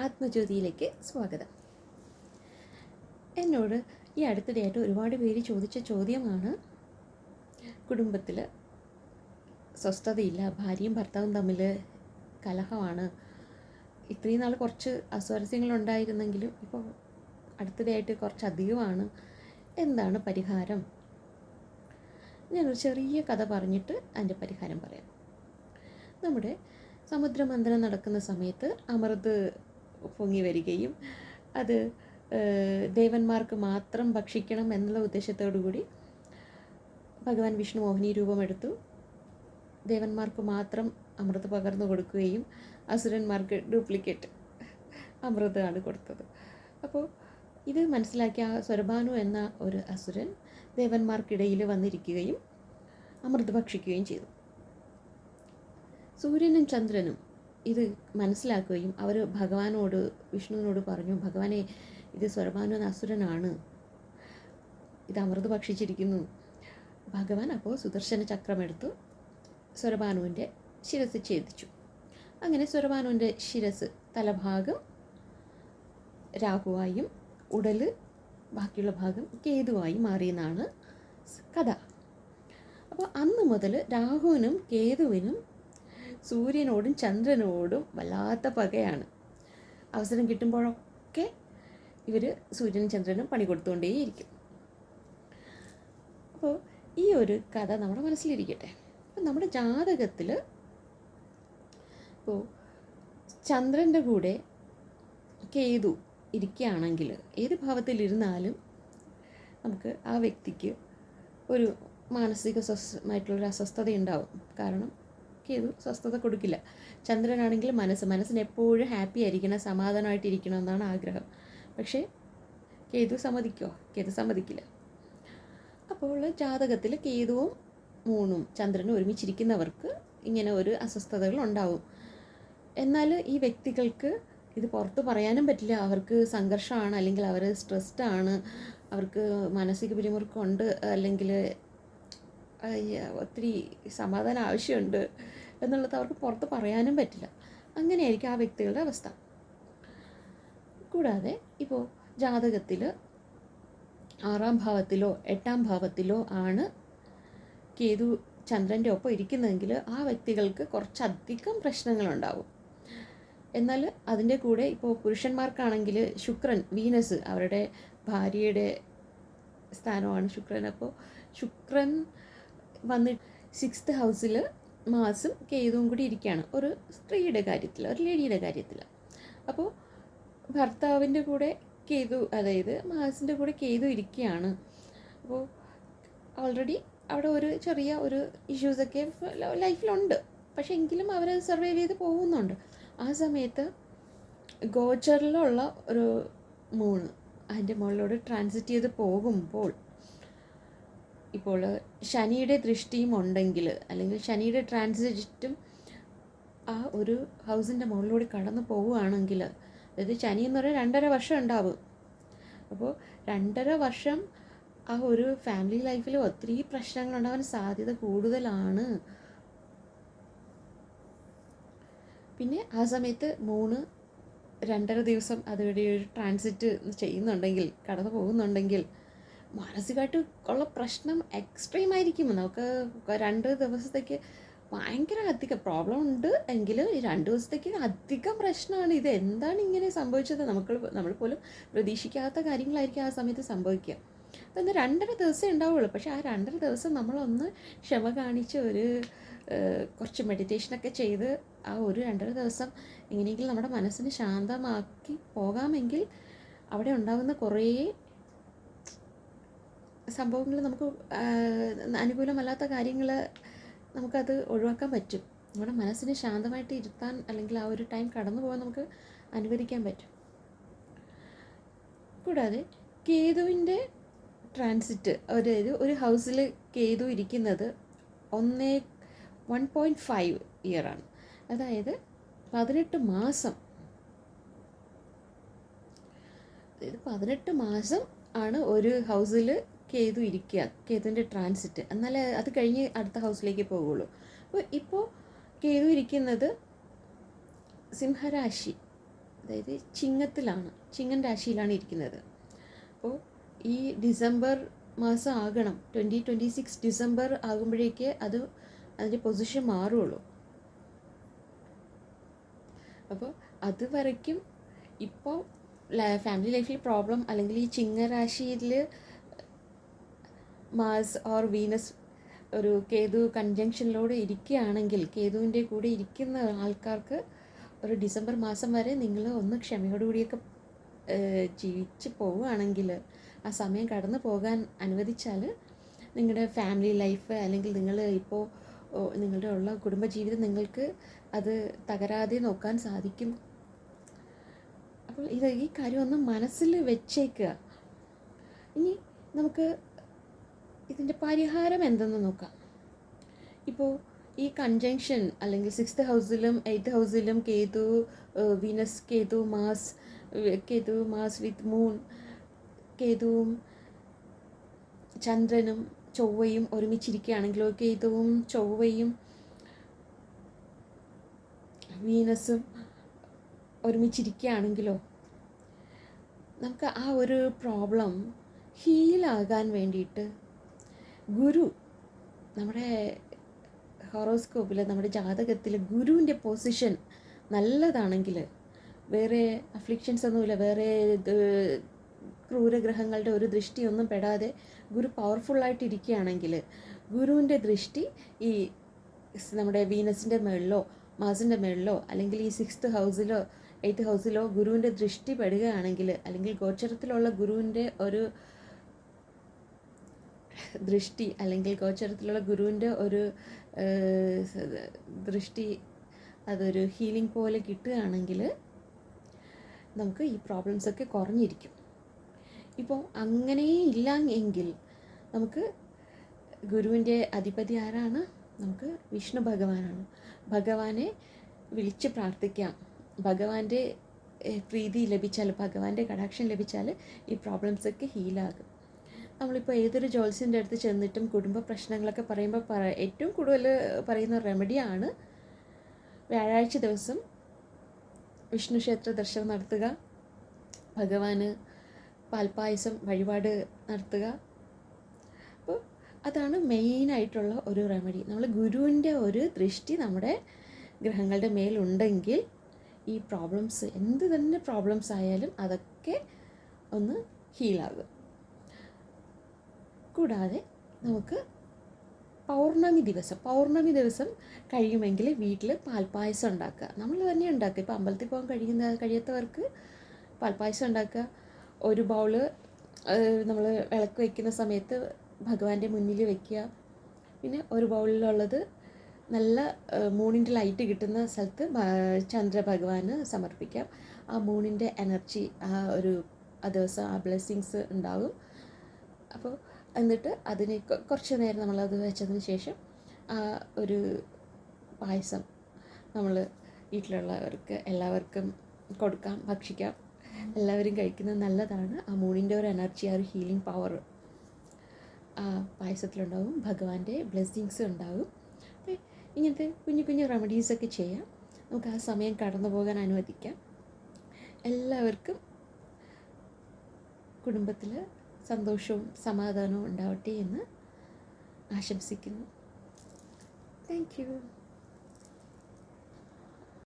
ആത്മജ്യോതിയിലേക്ക് സ്വാഗതം. എന്നോട് ഈ അടുത്തിടെയായിട്ട് ഒരുപാട് പേര് ചോദിച്ച ചോദ്യമാണ്, കുടുംബത്തിൽ സ്വസ്ഥതയില്ല, ഭാര്യയും ഭർത്താവും തമ്മിൽ കലഹമാണ്. ഇത്രയും നാൾ കുറച്ച് അസ്വാരസ്യങ്ങളുണ്ടായിരുന്നെങ്കിലും ഇപ്പോൾ അടുത്തിടെയായിട്ട് കുറച്ചധികമാണ്. എന്താണ് പരിഹാരം? ഞാനൊരു ചെറിയ കഥ പറഞ്ഞിട്ട് അതിൻ്റെ പരിഹാരം പറയാം. നമ്മുടെ സമുദ്രമന്ഥനം നടക്കുന്ന സമയത്ത് അമൃത് പൊങ്ങി വരികയും അത് ദേവന്മാർക്ക് മാത്രം ഭക്ഷിക്കണം എന്നുള്ള ഉദ്ദേശത്തോടു കൂടി ഭഗവാൻ വിഷ്ണു മോഹിനി രൂപമെടുത്തു ദേവന്മാർക്ക് മാത്രം അമൃത് പകർന്നു കൊടുക്കുകയും അസുരന്മാർക്ക് ഡ്യൂപ്ലിക്കേറ്റ് അമൃതമാണ് കൊടുത്തത്. അപ്പോൾ ഇത് മനസ്സിലാക്കിയ സ്വരഭാനു എന്ന ഒരു അസുരൻ ദേവന്മാർക്കിടയിൽ വന്നിരിക്കുകയും അമൃത് ഭക്ഷിക്കുകയും ചെയ്തു. സൂര്യനും ചന്ദ്രനും ഇത് മനസ്സിലാക്കുകയും അവർ ഭഗവാനോട് വിഷ്ണുവിനോട് പറഞ്ഞു, ഭഗവാനെ, ഇത് സ്വരഭാനു എന്ന അസുരനാണ്, ഇത് അമൃത് ഭക്ഷിച്ചിരിക്കുന്നു. ഭഗവാൻ അപ്പോൾ സുദർശന ചക്രമെടുത്തു സ്വരഭാനുവിൻ്റെ ശിരസ് ഛേദിച്ചു. അങ്ങനെ സ്വരഭാനുവിൻ്റെ ശിരസ് തലഭാഗം രാഹുവായും ഉടല് ബാക്കിയുള്ള ഭാഗം കേതുവായി മാറിയെന്നാണ് കഥ. അപ്പോൾ അന്ന് മുതൽ രാഹുവിനും കേതുവിനും സൂര്യനോടും ചന്ദ്രനോടും വല്ലാത്ത പകയാണ്. അവസരം കിട്ടുമ്പോഴൊക്കെ ഇവർ സൂര്യനും ചന്ദ്രനും പണി കൊടുത്തുകൊണ്ടേയിരിക്കും. അപ്പോൾ ഈ ഒരു കഥ നമ്മുടെ മനസ്സിലിരിക്കട്ടെ. അപ്പം നമ്മുടെ ജാതകത്തിൽ ഇപ്പോൾ ചന്ദ്രൻ്റെ കൂടെ കേതു ഇരിക്കുകയാണെങ്കിൽ ഏത് ഭാവത്തിലിരുന്നാലും നമുക്ക് ആ വ്യക്തിക്ക് ഒരു മാനസികമായിട്ടുള്ളൊരു അസ്വസ്ഥത ഉണ്ടാവും. കാരണം കേതു സ്വസ്ഥത കൊടുക്കില്ല. ചന്ദ്രനാണെങ്കിൽ മനസ്സിന് എപ്പോഴും ഹാപ്പി ആയിരിക്കണം, സമാധാനമായിട്ടിരിക്കണം എന്നാണ് ആഗ്രഹം. പക്ഷേ കേതു സമ്മതിക്കില്ല. അപ്പോൾ ജാതകത്തിൽ കേതുവും മൂണും ചന്ദ്രനും ഒരുമിച്ചിരിക്കുന്നവർക്ക് ഇങ്ങനെ ഒരു അസ്വസ്ഥതകൾ ഉണ്ടാവും. എന്നാൽ ഈ വ്യക്തികൾക്ക് ഇത് പുറത്ത് പറയാനും പറ്റില്ല. അവർക്ക് സംഘർഷമാണ്, അല്ലെങ്കിൽ അവർ സ്ട്രെസ്ഡാണ്, അവർക്ക് മാനസിക പിരിമുറുക്കമുണ്ട്, അല്ലെങ്കിൽ ഒത്തിരി സമാധാനം ആവശ്യമുണ്ട് എന്നുള്ളത് അവർക്ക് പുറത്ത് പറയാനും പറ്റില്ല. അങ്ങനെയായിരിക്കും ആ വ്യക്തികളുടെ അവസ്ഥ. കൂടാതെ ഇപ്പോൾ ജാതകത്തിൽ 6ാം ഭാവത്തിലോ 8ാം ഭാവത്തിലോ ആണ് കേതു ചന്ദ്രൻ്റെ ഒപ്പം ഇരിക്കുന്നതെങ്കിൽ ആ വ്യക്തികൾക്ക് കുറച്ചധികം പ്രശ്നങ്ങളുണ്ടാവും. എന്നാൽ അതിൻ്റെ കൂടെ ഇപ്പോൾ പുരുഷന്മാർക്കാണെങ്കിൽ ശുക്രൻ, വീനസ്, അവരുടെ ഭാര്യയുടെ സ്ഥാനമാണ് ശുക്രൻ. അപ്പോൾ ശുക്രൻ വന്നിട്ട് 6th ഹൗസിൽ മാസും കേതുവും കൂടി ഇരിക്കുകയാണ് ഒരു സ്ത്രീയുടെ കാര്യത്തിൽ, ഒരു ലേഡിയുടെ കാര്യത്തിൽ. അപ്പോൾ ഭർത്താവിൻ്റെ കൂടെ കേതു, അതായത് മാസിൻ്റെ കൂടെ കേതു ഇരിക്കുകയാണ്. അപ്പോൾ ഓൾറെഡി അവിടെ ഒരു ചെറിയ ഒരു ഇഷ്യൂസൊക്കെ ലൈഫിലുണ്ട്. പക്ഷേ എങ്കിലും അവർ സർവൈവ് ചെയ്ത് പോകുന്നുണ്ട്. ആ സമയത്ത് ഗോചറിലുള്ള ഒരു മൂണ് അതിൻ്റെ മുകളിലൂടെ ട്രാൻസിറ്റ് ചെയ്ത് പോകുമ്പോൾ ഇപ്പോൾ ശനിയുടെ ദൃഷ്ടിയും ഉണ്ടെങ്കിൽ, അല്ലെങ്കിൽ ശനിയുടെ ട്രാൻസിറ്റും ആ ഒരു ഹൗസിൻ്റെ മുകളിലൂടെ കടന്നു പോവുകയാണെങ്കിൽ, അതായത് ശനി എന്ന് പറഞ്ഞാൽ 2.5 വർഷം ഉണ്ടാവും. അപ്പോൾ 2.5 വർഷം ആ ഒരു ഫാമിലി ലൈഫിൽ ഒത്തിരി പ്രശ്നങ്ങൾ ഉണ്ടാവാൻ സാധ്യത കൂടുതലാണ്. പിന്നെ ആ സമയത്ത് 2.5 ദിവസം അതുവഴി ഒരു ട്രാൻസിറ്റ് ചെയ്യുന്നുണ്ടെങ്കിൽ, കടന്നു പോകുന്നുണ്ടെങ്കിൽ, മാനസികമായിട്ട് ഉള്ള പ്രശ്നം എക്സ്ട്രീം ആയിരിക്കും. നമുക്ക് 2 ദിവസത്തേക്ക് ഭയങ്കര അധികം പ്രോബ്ലം ഉണ്ട് എങ്കിലും ഈ 2 ദിവസത്തേക്ക് അധികം പ്രശ്നമാണ്. ഇത് എന്താണ് ഇങ്ങനെ സംഭവിച്ചത്? നമ്മൾ പോലും പ്രതീക്ഷിക്കാത്ത കാര്യങ്ങളായിരിക്കും ആ സമയത്ത് സംഭവിക്കുക. അപ്പോൾ ഇന്ന് 2.5 ദിവസം ഉണ്ടാവുള്ളൂ. പക്ഷേ ആ 2.5 ദിവസം നമ്മളൊന്ന് ക്ഷമ കാണിച്ച് കുറച്ച് മെഡിറ്റേഷനൊക്കെ ചെയ്ത് ആ ഒരു 2.5 ദിവസം എങ്ങനെയെങ്കിലും നമ്മുടെ മനസ്സിനെ ശാന്തമാക്കി പോകാമെങ്കിൽ അവിടെ ഉണ്ടാകുന്ന കുറേ സംഭവങ്ങൾ, നമുക്ക് അനുകൂലമല്ലാത്ത കാര്യങ്ങൾ നമുക്കത് ഒഴിവാക്കാൻ പറ്റും. നമ്മുടെ മനസ്സിനെ ശാന്തമായിട്ട് ഇരുത്താൻ, അല്ലെങ്കിൽ ആ ഒരു ടൈം കടന്നു പോകാൻ നമുക്ക് അനുവദിക്കാൻ പറ്റും. കൂടാതെ കേതുവിൻ്റെ ട്രാൻസിറ്റ്, അതായത് ഒരു ഹൗസിൽ കേതു ഇരിക്കുന്നത് 1.5 ഇയറാണ്. അതായത് 18 മാസം. അതായത് 18 മാസം ആണ് ഒരു ഹൗസിൽ കേതു ഇരിക്കുക, കേതുവിൻ്റെ ട്രാൻസിറ്റ്. എന്നാലേ അത് കഴിഞ്ഞ് അടുത്ത ഹൗസിലേക്ക് പോകുള്ളൂ. അപ്പോൾ ഇപ്പോൾ കേതു ഇരിക്കുന്നത് സിംഹരാശി അതായത് ചിങ്ങത്തിലാണ്, ചിങ്ങൻ രാശിയിലാണ് ഇരിക്കുന്നത്. അപ്പോൾ ഈ ഡിസംബർ മാസം ആകണം, 2026 ഡിസംബർ ആകുമ്പോഴേക്ക് അതിൻ്റെ പൊസിഷൻ മാറുള്ളൂ. അപ്പോൾ അതുവരയ്ക്കും ഇപ്പോൾ ഫാമിലി ലൈഫിൽ പ്രോബ്ലം, അല്ലെങ്കിൽ ഈ ചിങ്ങരാശിയിൽ മാസ് ഓർ വീനസ് ഒരു കേതു കൺജങ്ഷനിലൂടെ ഇരിക്കുകയാണെങ്കിൽ, കേതുവിൻ്റെ കൂടെ ഇരിക്കുന്ന ആൾക്കാർക്ക് ഒരു ഡിസംബർ മാസം വരെ നിങ്ങൾ ഒന്ന് ക്ഷമയോടുകൂടിയൊക്കെ ജീവിച്ച് പോവുകയാണെങ്കിൽ, ആ സമയം കടന്നു പോകാൻ അനുവദിച്ചാൽ നിങ്ങളുടെ ഫാമിലി ലൈഫ്, അല്ലെങ്കിൽ നിങ്ങൾ ഇപ്പോൾ നിങ്ങളുടെ ഉള്ള കുടുംബജീവിതം നിങ്ങൾക്ക് അത് തകരാതെ നോക്കാൻ സാധിക്കും. അപ്പോൾ ഈ കാര്യം ഒന്ന് മനസ്സിൽ വെച്ചേക്കുക. ഇനി നമുക്ക് ഇതിൻ്റെ പരിഹാരം എന്തെന്ന് നോക്കാം. ഇപ്പോൾ ഈ കൺജങ്ഷൻ, അല്ലെങ്കിൽ 6th ഹൗസിലും 8th ഹൗസിലും Ketu, Venus, Ketu Mars with moon, കേതുവും ചന്ദ്രനും ചൊവ്വയും ഒരുമിച്ചിരിക്കുകയാണെങ്കിലോ, കേതുവും ചൊവ്വയും വീനസും ഒരുമിച്ചിരിക്കുകയാണെങ്കിലോ, നമുക്ക് ആ ഒരു പ്രോബ്ലം ഹീലാകാൻ വേണ്ടിയിട്ട് ഗുരു, നമ്മുടെ ഹോറോസ്കോപ്പിൽ, നമ്മുടെ ജാതകത്തിൽ ഗുരുവിൻ്റെ പൊസിഷൻ നല്ലതാണെങ്കിൽ, വേറെ അഫ്ലിക്ഷൻസ് ഒന്നുമില്ല, വേറെ ക്രൂരഗ്രഹങ്ങളുടെ ഒരു ദൃഷ്ടിയൊന്നും പെടാതെ ഗുരു പവർഫുള്ളായിട്ടിരിക്കുകയാണെങ്കിൽ, ഗുരുവിൻ്റെ ദൃഷ്ടി ഈ നമ്മുടെ വീനസിൻ്റെ മേളിലോ മാസിൻ്റെ മേളിലോ, അല്ലെങ്കിൽ ഈ 6th ഹൗസിലോ 8th ഹൗസിലോ ഗുരുവിൻ്റെ ദൃഷ്ടി പെടുകയാണെങ്കിൽ, അല്ലെങ്കിൽ ഗോചരത്തിലുള്ള ഗുരുവിൻ്റെ ഒരു ദൃഷ്ടി, അല്ലെങ്കിൽ ഗോചരത്തിലുള്ള ഗുരുവിൻ്റെ ഒരു ദൃഷ്ടി അതൊരു ഹീലിംഗ് പോലെ കിട്ടുകയാണെങ്കിൽ നമുക്ക് ഈ പ്രോബ്ലംസൊക്കെ കുറഞ്ഞിരിക്കും. ഇപ്പോൾ അങ്ങനെ ഇല്ല എങ്കിൽ നമുക്ക് ഗുരുവിൻ്റെ അധിപതി ആരാണ്? നമുക്ക് വിഷ്ണു ഭഗവാനാണ്. ഭഗവാനെ വിളിച്ച് പ്രാർത്ഥിക്കാം. ഭഗവാന്റെ പ്രീതി ലഭിച്ചാൽ, ഭഗവാന്റെ കടാക്ഷം ലഭിച്ചാൽ ഈ പ്രോബ്ലംസൊക്കെ ഹീലാകും. നമ്മളിപ്പോൾ ഏതൊരു ജ്യോത്സ്യൻ്റെ അടുത്ത് ചെന്നിട്ടും കുടുംബ പ്രശ്നങ്ങളൊക്കെ പറയുമ്പോൾ ഏറ്റവും കൂടുതൽ പറയുന്ന റെമഡിയാണ് വ്യാഴാഴ്ച ദിവസം വിഷ്ണു ക്ഷേത്ര ദർശനം നടത്തുക, ഭഗവാന് പാൽപ്പായസം വഴിപാട് നടത്തുക. അപ്പോൾ അതാണ് മെയിനായിട്ടുള്ള ഒരു റെമഡി. നമ്മൾ ഗുരുവിൻ്റെ ഒരു ദൃഷ്ടി നമ്മുടെ ഗ്രഹങ്ങളുടെ മേലുണ്ടെങ്കിൽ ഈ പ്രോബ്ലംസ്, എന്ത് തന്നെ പ്രോബ്ലംസ് ആയാലും അതൊക്കെ ഒന്ന് ഹീലാകും. കൂടാതെ നമുക്ക് പൗർണമി ദിവസം കഴിയുമെങ്കിൽ വീട്ടിൽ പാൽപ്പായസം ഉണ്ടാക്കുക. നമ്മൾ തന്നെ ഉണ്ടാക്കുക. ഇപ്പോൾ അമ്പലത്തിൽ പോകാൻ കഴിയാത്തവർക്ക് പാൽപ്പായസം ഉണ്ടാക്കുക. ഒരു ബൗള് നമ്മൾ വിളക്ക് വയ്ക്കുന്ന സമയത്ത് ഭഗവാന്റെ മുന്നിൽ വയ്ക്കുക. പിന്നെ ഒരു ബൗളിലുള്ളത് നല്ല മൂണിൻ്റെ ലൈറ്റ് കിട്ടുന്ന സ്ഥലത്ത് ചന്ദ്രഭഗവാന് സമർപ്പിക്കാം. ആ മൂണിൻ്റെ എനർജി ആ ദിവസം ആ ബ്ലെസ്സിങ്സ് ഉണ്ടാകും. അപ്പോൾ എന്നിട്ട് അതിന് കുറച്ച് നേരം നമ്മളത് വെച്ചതിന് ശേഷം ആ ഒരു പായസം നമ്മൾ വീട്ടിലുള്ളവർക്ക് എല്ലാവർക്കും കൊടുക്കാം, ഭക്ഷിക്കാം. എല്ലാവരും കഴിക്കുന്നത് നല്ലതാണ്. ആ മൂണിൻ്റെ ഒരു എനർജി, ആ ഒരു ഹീലിംഗ് പവർ ആ പായസത്തിലുണ്ടാകും. ഭഗവാന്റെ ബ്ലെസ്സിങ്സ് ഉണ്ടാകും. അപ്പോൾ ഇങ്ങനത്തെ കുഞ്ഞു കുഞ്ഞു റെമഡീസൊക്കെ ചെയ്യാം. നമുക്ക് ആ സമയം കടന്നു പോകാൻ അനുവദിക്കാം. എല്ലാവർക്കും കുടുംബത്തിൽ സന്തോഷവും സമാധാനവും ഉണ്ടാവട്ടെ എന്ന് ആശംസിക്കുന്നു. Thank you.